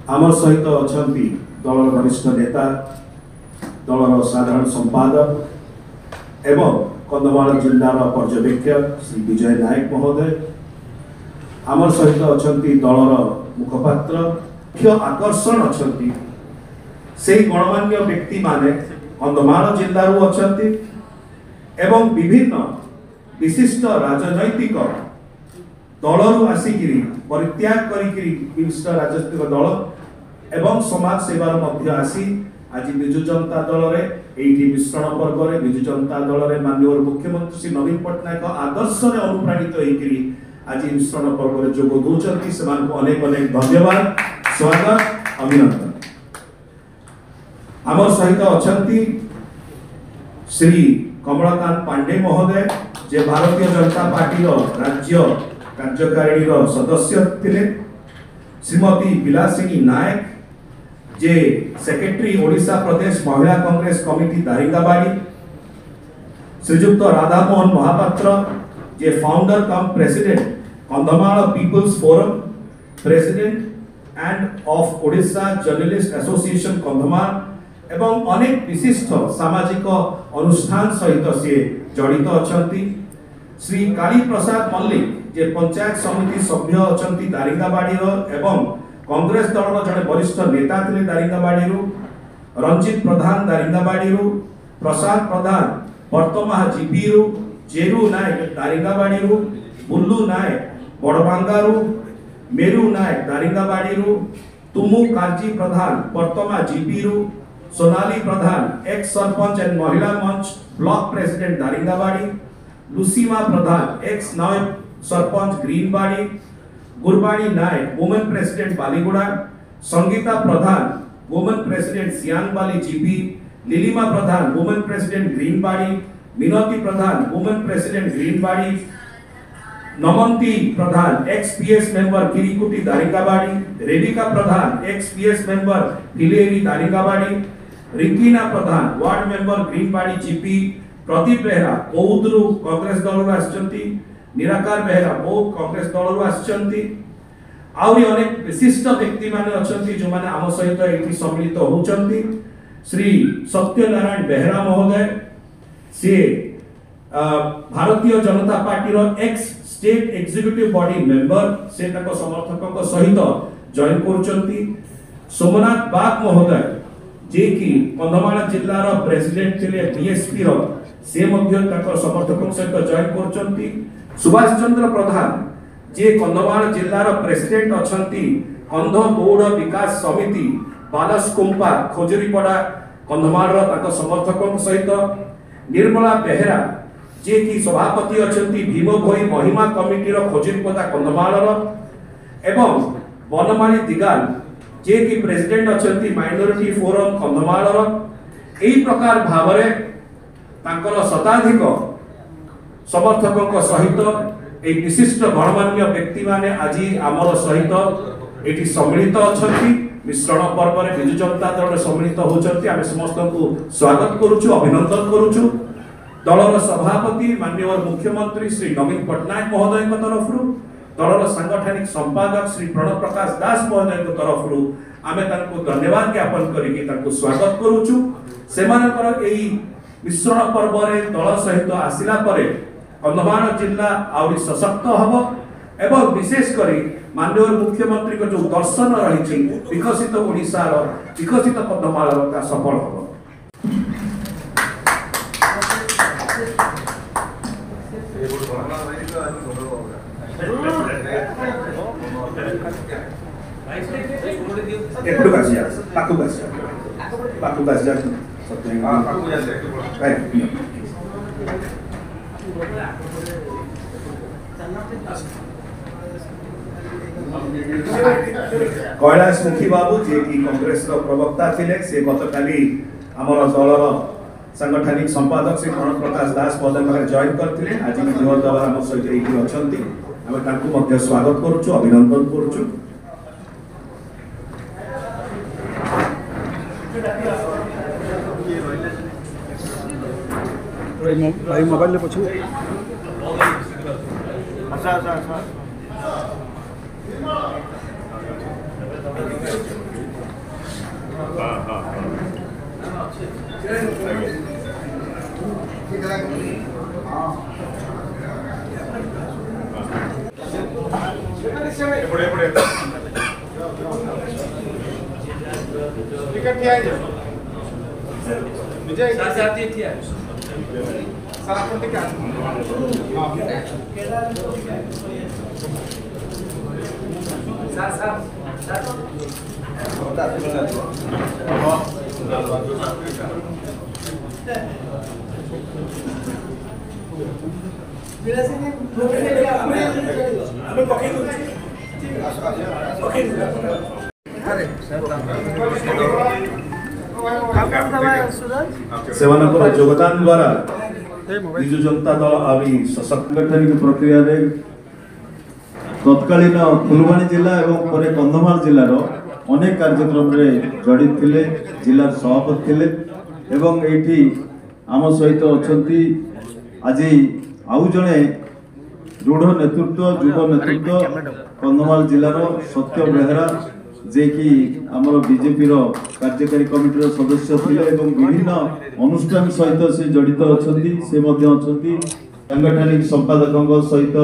आमर सहित अच्छा दलर वरिष्ठ नेता दलर साधारण संपादक एवं कंधमाल जिलार पर्यवेक्षक श्री विजय नायक महोदय आमर सहित अच्छा दलर मुखपात्र मुख्य आकर्षण अच्छा से गणमान्य व्यक्ति माने कंधमाल जिल्लारू अच्छा एवं विभिन्न विशिष्ट राजनैतिक दलरू आसिकी परित्याग करी विशिष्ट राजनैतिक दल एवं समाज सेवार मध्य आसी आज विजु जनता दल रे एठी मिश्रण पर्व रे विजु जनता दल रे माननीय मुख्यमंत्री श्री नवीन पट्टनायक आदर्श रे अनुप्राणित होइकरी आज मिश्रण पर्व रे जोग दोचंती समान को अनेक अनेक धन्यवाद स्वागत अभिनंदन। आमर सहित अछंती श्री कमलाकांत पांडे महोदय जे भारतीय जनता पार्टी राज्य कार्यकारिणी सदस्य थिले, श्रीमती विलासिनी नायक जे secretary Odisha Pradesh Mahila Congress committee Daringbadi, Srijukta Radhamohan Mahapatra जे founder cum president Kandhamal people's forum president and of Odisha journalist association Kandhamal एवं अनेक विशिष्ट सामाजिक अनुष्ठान सहित से जड़ित अछंती। श्री काली प्रसाद मल्लिक जे पंचायत समिति सभ्य अछंती दारिंगाबाड़ी एवं कांग्रेस दल जड़े वरिष्ठ नेता थे दारिंगाबाड़ी, रंजित प्रधान दारिंगाबाड़ी, प्रसाद प्रधान वर्तमान जीपी जेरू नायक दारिंगाबाड़ी, बुल्लू नायक बड़बांगारू, मेरू नायक दारिंगाबाड़ी, तुमु कांची प्रधान वर्तमान GP, Sonali Pradhan ex sarpanch and Mahila Manch block president Daringbadi, Lusima Pradhan ex naib sarpanch Greenbadi, Gurubani Nayak women president Baliguda, Sangita Pradhan women president Siangbali GP, Nilima Pradhan women president Greenbadi, Minati Pradhan women president Greenbadi, Namanti Pradhan ex P S member Kirikuti Daringbadi, Rebika Pradhan ex P S member Phileri Daringbadi, Rinkina Pradhan ward member Greenbadi GP, Pradeep Behera Bouddharu Congress दल आछंती, निराकार बेहरा बौद्ध कांग्रेस दल आछंती, आउरी अनेक विशिष्ट व्यक्ति माने अछंती जो माने आम सहित एठी सम्मिलित होचंती। श्री सत्यनारायण बेहरा महोदय से भारतीय जनता पार्टी रो ex state executive body member से तक समर्थक सहित जॉइन करचंती। सोमनाथ बाग महोदय जे कि कंधमाल जिल्लार प्रेसिडेंट थिले बीएसपी रो से मध्य तक समर्थक सहित जॉइन करचंती। सुभाष चंद्र प्रधान जे कंधमाल जिल्लार प्रेसिडेंट अछंती कंध गौड़ विकास समिति बालसकुंपा खोजरीपड़ा कंधमाल रो तक समर्थक सहित। निर्मला बेहरा जे कि सभापति अछंती भीमभोई महिमा कमिटी रो खोजरीपड़ा कंधमाल रो एवं बनमाली दिगाल जे कि प्रेसिडेंट अछंती माइनॉरिटी फोरम कंधमाल रो। एई प्रकार भावरे तांकर शताधिक समर्थक सहित एक विशिष्ट गणमान्य व्यक्ति माने आज आमर सहित एटी सम्मिलित अछंती। मिश्रण पर्व रे विजु जनता दल सम्मिलित होचंती। आमे समस्त को स्वागत करूछु, अभिनंदन करूछु। दलर सभापति माननीय मुख्यमंत्री श्री नवीन पट्टनायक महोदय तरफ दलर सांगठनिक संपादक श्री प्रणव प्रकाश दास महोदय तरफ आमे तांको धन्यवाद ज्ञापन करिके तांको स्वागत करूछु। सेमानकर एई मिश्रण पर्व रे दल सहित आसिला परे कंधमाल जिला आउरी सशक्त हबो एवं विशेष करी माननीय मुख्यमंत्री को जो दर्शन रही विकसित ओडिशा रो विकसित कंधमाल रो सफल हबो। एकटू कासिया पाकू कासिया सत्य हां पाकू जाते राइट कैलाश मुखी बाबू जे कि कांग्रेस रो प्रवक्ता थिले से गतकाली हमर दलर सांगठनिक संपादक श्री प्रणव प्रकाश दास महोदय जॉइन करथिले। आज विधिवत द्वारा हम सहित एठी अछंती। हम तांको मध्ये स्वागत करूछु, अभिनंदन करूछु। भाई मोबाइल ले पछु अच्छा सेवानकर योगदान द्वारा बिजु जनता दल आदि सशक्तिकरण प्रक्रिया रे तत्कालीन फुलवाणी जिला एवं परे कंधमाल जिलार अनेक कार्यक्रम रे जड़ित थिले जिला सभापति थिले एवं एठी आम सहित अछंती आज आउ जणे दृढ़ नेतृत्व युव नेतृत्व कंधमाल जिलार सत्य बेहरा जे कि आमर बीजेपी रो कार्यकारी कमिटी सदस्य थिले एवं विभिन्न अनुष्ठान सहित से जड़ित अछंती से मध्य अछंती सांगठनिक संपादकों सहित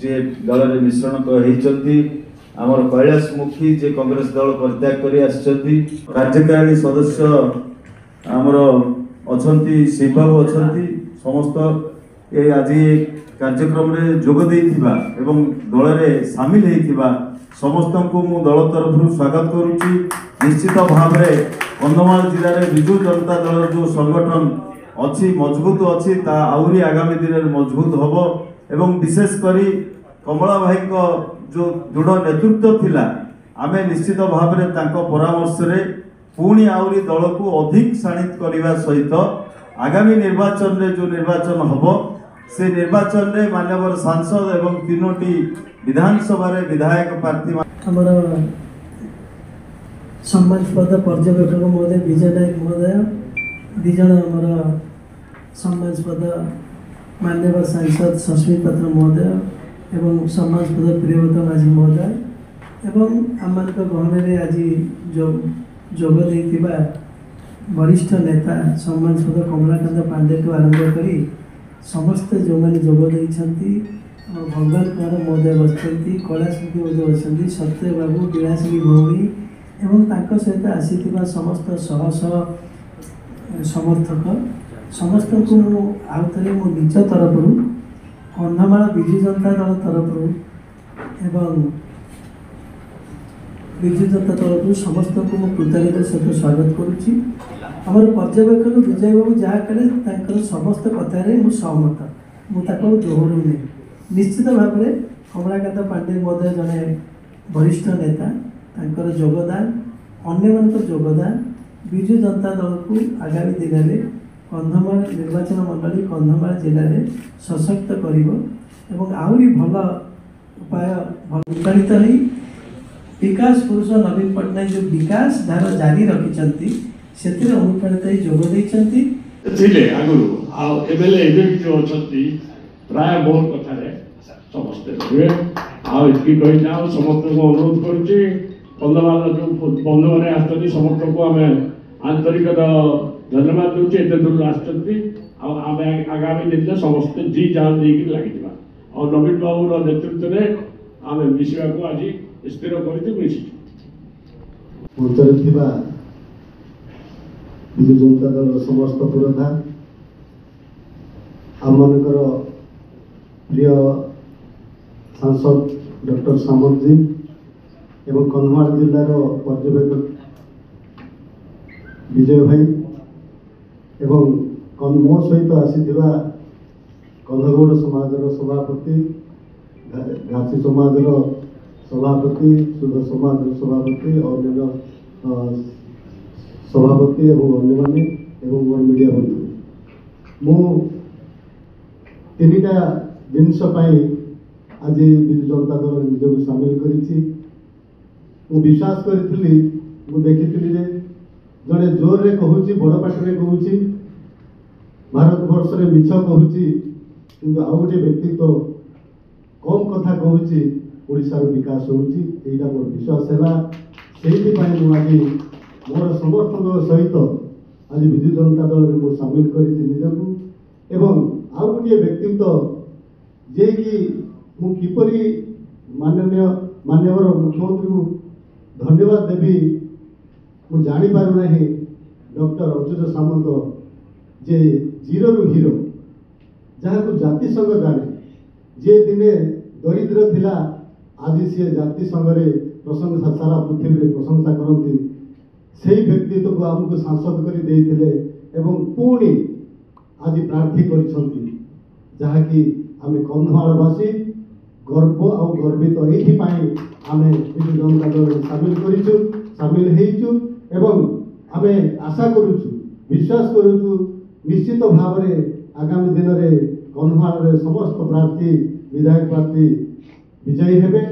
जे दल रे मिश्रण होइचंती आमर कैलाश मुखी जे कांग्रेस दल परित्याग करी आछंती कार्यकारी सदस्य आमर अछंती शिवबाबू अछंती समस्त ए आज कार्यक्रम रे जोग देइथिबा एवं दल रे शामिल हेइथिबा समस्त को मु दल तरफ स्वागत करुच्ची। निश्चित भाव में कंधमाल जिले में विजु जनता दल जो संगठन अच्छी मजबूत अच्छी ता आउरी आगामी दिन में मजबूत हम एवं विशेषकर कमला भाई को जो दृढ़ नेतृत्व थिला आमे निश्चित भाव में परामर्श रे पुणी आउरी दल को अधिक शाणित करने सहित आगामी निर्वाचन रे जो निर्वाचन हम से निर्वाचन रे माननीय सांसद एवं तीनोटी विधानसभा रे विधायक प्रार्थी हमारा सम्मानस्पद पर्यवेक्षक महोदय विजय नायक महोदय दिज हमारा सम्मानस्पद माननीय सांसद सस्मित पात्र महोदय एवं सम्मानस्पद प्रियव्रत माझी महोदय एवं आम गहन आज जोग देइथिबा वरिष्ठ नेता सम्मानस्पद कमलाकांत पांडे को आरंभ करी समस्त जो मैंने जोग देइछंती भगवान कुमार महोदय बसती कैलाश मुखी महोदय बसती सत्य बाबू विलासिनी भौणी एवं तांको सहित आसीथिबा समस्त शह शह समर्थक समस्त को आउ थे मो निज तरफ कंधमाल विजु जनता दल तरफ एवं विजु जनता तरफ समस्त को मो कृतज्ञता सहित स्वागत करुच्ची। आमर पर्यवेक्षक विजय बाबू जहाँ कले समस्त कथार सहमत मुझे दोहरुनी निश्चित भाव में कमलाकांत पांडे महोदय जड़े वरिष्ठ नेता तांकर योगदान अन्य योगदान विजु जनता दल को आगामी दिन में कंधमाल निर्वाचन मंडली कंधमाल जिले में सशक्त कर आहरी भल उपाय उत्साहित हो विकास पुरुष नवीन पट्टनायक जो विकास धारा जारी रखिंट से अनुप्राणित जोग देते प्राय बहुत कथा समस्ते हुए आकी समस्त को अनुरोध करुच्ची कंधमाल जो बंधु मैंने आसती समस्त को आम आंतरिक धन्यवाद दूचे एत दूर आम आगामी दिन में समस्ते जी जान देकर लगे और नवीन बाबू नेतृत्व में आम मिशा को आज स्थिर कर विजु जनता दल समस्त पुरोधा आम प्रिय सांसद डॉक्टर सामंत जी एवं कंधमाल जिलार पर्यवेक्षक विजय भाई एवं मो सहित आसीथिबा कंधगौड़ समाज सभापति घासी समाज सभापति सुध समाज सभापति और सभापति एवं अन्य एवं मोर मीडिया बंधु मु तीनटा जिनस आज विजु जनता दल निजक सामिल करी विश्वास करी देखी जड़े जोर रे कहूँ बड़ पाटे कहूँ भारत वर्ष रे मिछ कहूँ कि आउ गोटे व्यक्तित्व कम कथा कहूँ ओडिशार विकास होगा मोर विश्वास है आज मोर समर्थक सहित आज विजु जनता दल में सामिल कर आउ गोटे व्यक्तित्व जे कि किपरि माननीय मुख्यमंत्री को धन्यवाद देवी मु जानी पारु नहीं। डॉक्टर अच्युत सामंत जे जीरो रु हीरो जहाँ को जाति संघ जाने जे दिने दरिद्र थिला आज सी जाति संघ प्रशंसा सारा पृथ्वी में प्रशंसा करती से व्यक्तित्व को आमको सांसद कर देइथिले एवं पुणी आज प्रार्थी करिसंती जहाँकि आम कंधमालवासी गर्व और गर्वित ये आम विजु जनता दल सामिल करूँ सामिल होइछु एवं आम आशा करुचु विश्वास करुचु निश्चित भाव में आगामी दिन में कंधमाल समस्त प्रार्थी विधायक प्रार्थी विजयी हेबे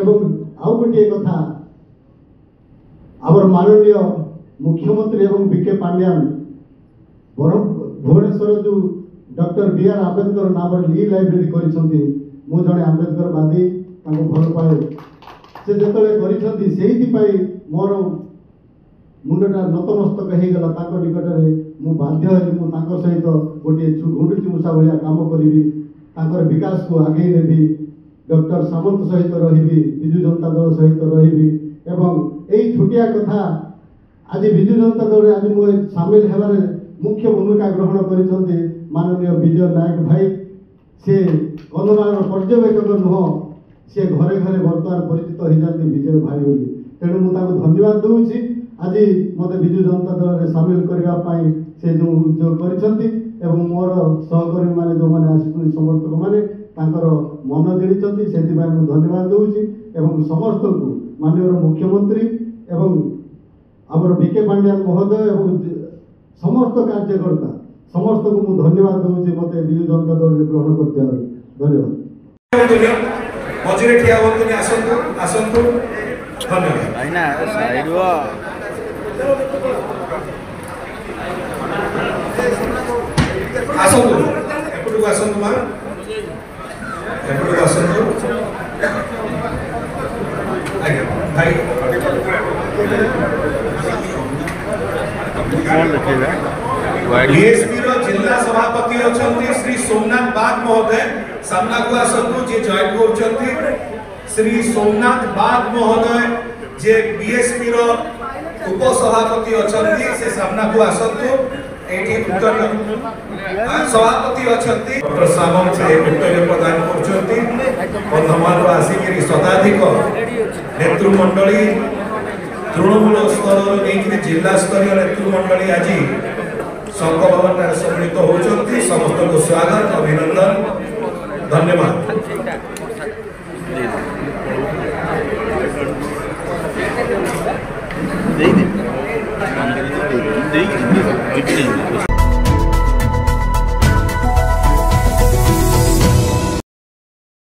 एवं आउ गोटे कथा आवर माननीय मुख्यमंत्री एवं बीके पांड्यान भुवनेश्वर जो डॉक्टर बी आर आंबेडकर नाम ई लाइब्रेरी करिसंती मु जने आंबेडकरवादी ताको भल पाए से जेतले करिसंती सेहिति पाई मोर मुंडटा नतमस्तक होगला ताको निकटरे मु बाध्य हेली मु ताको सहित गोटे गुंडुची मूषा भाया काम करी ताकर विकास को आगे नेबी डॉक्टर सामंत सहित रही विजु जनता दल सहित रही एवं यही छुटिया कथा आज विजु जनता दल आज मु सामिल हेबार मुख्य भूमिका ग्रहण करिसंती माननीय विजय नायक भाई से कंधमाल पर्यवेक्षक नुह से घरे घरे बर्तमान परिचित हो जाती विजय भाई बोली तेणु मुझे धन्यवाद दूसरी आज मत विजु जनता दल में सामिल करने से जो उद्योग कर मोर सहकर्मी मैंने जो मैंने आस समर्थक मैंने मन जिणी से धन्यवाद दूसरी समस्त को माननीय मुख्यमंत्री एवं आमर बीके पांड्यान महोदय एवं समस्त कार्यकर्ता समस्त को मुझे धन्यवाद दूसरी मत विजु जनता दल में ग्रहण करते धन्यवाद मझे ठिया होतुनी आसंतु आसंतु धन्यवाद आइना साइड वो आसंतु एपटू आसंतु मा एपटू आसंतु आगे भाई कौन लिखेगा बीएसपी रो जिला सभापति अछंती श्री सोमनाथ बाग महोदय सामना को आसंतु जे जॉइन करछंती श्री सोमनाथ बाग महोदय जे बीएसपी रो उप सभापति अछंती से सामना को आसंतु एठी उत्तर सभापति अछंती डॉक्टर सामंत से उत्तर प्रदान करछंती कंधमाल आसिक शताधिक नेतृमंडली तृणमूल स्तर नहीं जिला स्तरीय नेतृमंडली आज संघ भवन में सम्मिलित होती समस्त को स्वागत अभिनंदन धन्यवाद।